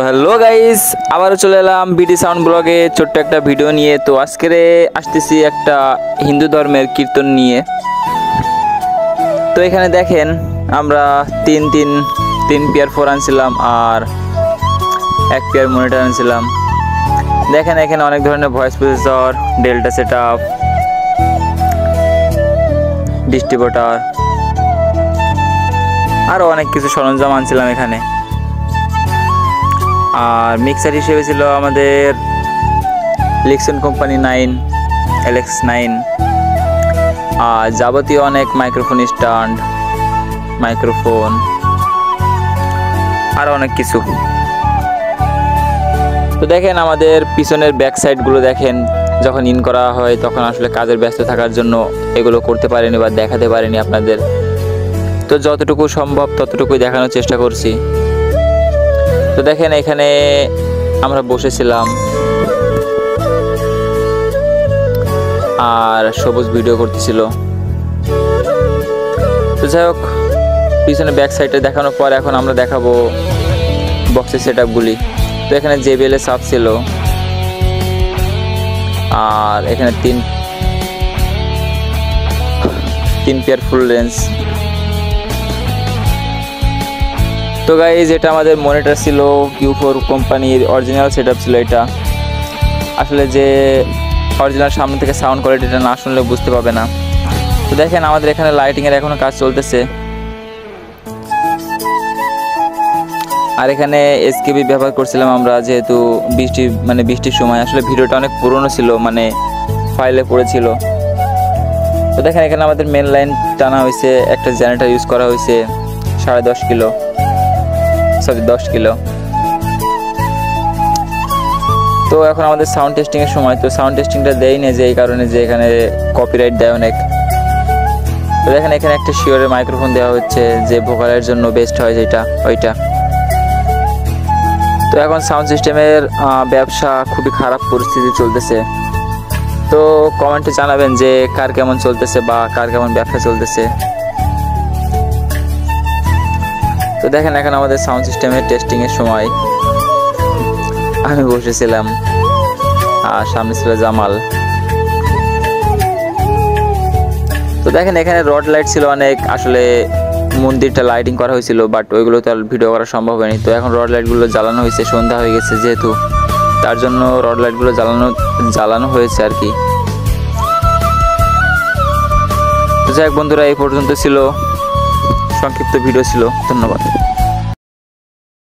Hello guys, আবারও চলে এলাম বিডি সাউন্ড ব্লগে ছোট্ট একটা ভিডিও নিয়ে। তো আজকে আসতেছি একটা হিন্দু ধর্মের কীর্তন নিয়ে। তো এখানে দেখেন আমরা তিন পেয়ার ফোর আনছিলাম আর এক পেয়ার মনিটর আনছিলাম। দেখেন এখানে অনেক ধরনের voice processor, delta set up, distributor আরও অনেক কিছু সরঞ্জাম আনছিলাম এখানে। আর মিক্সার হিসেবে ছিল আমাদের লিক্সন কোম্পানি 9 LX9 আর যাবতীয় অনেক মাইক্রোফোন স্ট্যান্ড, মাইক্রোফোন আর অনেক কিছু। তো দেখেন আমাদের পিছনের ব্যাক সাইডগুলো দেখেন, যখন ইন করা হয় তখন আসলে কাজের ব্যস্ত থাকার জন্য এগুলো করতে পারিনি বা দেখাতে পারিনি আপনাদের। তো যতটুকু সম্ভব ততটুকুই দেখানোর চেষ্টা করছি। তো দেখেন এখানে আমরা বসেছিলাম আর সবুজ ভিডিও করতেছিল। তো যাই হোক, পিছনে ব্যাক সাইডে দেখানোর পর এখন আমরা দেখাবো বক্সের সেট আপগুলি। তো এখানে JBL এর সাব ছিল আর এখানে তিন পেয়ার ফুল রেঞ্জ। তো গাইজ এটা আমাদের মনিটর ছিল Q4 কোম্পানির অরিজিনাল সেট আপ ছিল। এটা আসলে যে অরিজিনাল সামনে থেকে সাউন্ড কোয়ালিটিটা না শুনলে বুঝতে পাবে না। তো দেখেন আমাদের এখানে লাইটিংয়ের এখনও কাজ চলতেছে। আর এখানে SKB ব্যবহার করছিলাম আমরা, যেহেতু বৃষ্টির সময়। আসলে ভিডিওটা অনেক পুরনো ছিল, মানে ফাইলে পড়েছিল। তো দেখেন এখানে আমাদের মেন লাইন টানা হয়েছে, একটা জেনারেটর ইউজ করা হয়েছে 10.5 কিলো, 10 কিলো। তো এখন আমাদের সাউন্ড টেস্টিংয়ের সময়। তো সাউন্ড টেস্টিংটা দেয় না যে এই কারণে যে এখানে কপিরাইট দেয় অনেক। তো দেখেন এখানে একটা শিওরের মাইক্রোফোন দেওয়া হচ্ছে, যে ভোকালের জন্য বেস্ট হয় যেটা ওইটা। তো এখন সাউন্ড সিস্টেমের ব্যবসা খুবই খারাপ পরিস্থিতি চলতেছে। তো কমেন্টে জানাবেন যে কার কেমন চলতেছে বা কার কেমন ব্যবসা চলতেছে। তো দেখেন এখন আমাদের সাউন্ড সিস্টেমের টেস্টিংয়ের সময় আমি বসেছিলাম আর সামনে ছিল জামাল। তো দেখেন এখানে রড লাইট ছিল অনেক, আসলে মন্দিরটা লাইটিং করা হয়েছিল, বাট ওইগুলো তো আর ভিডিও করা সম্ভব হয়নি। তো এখন রড লাইটগুলো জ্বালানো হয়েছে, সন্ধ্যা হয়ে গেছে যেহেতু, তার জন্য রড লাইটগুলো জ্বালানো হয়েছে আর কি। তো যাই হোক বন্ধুরা, এই পর্যন্ত ছিল, সংক্ষিপ্ত ভিডিও ছিল। ধন্যবাদ।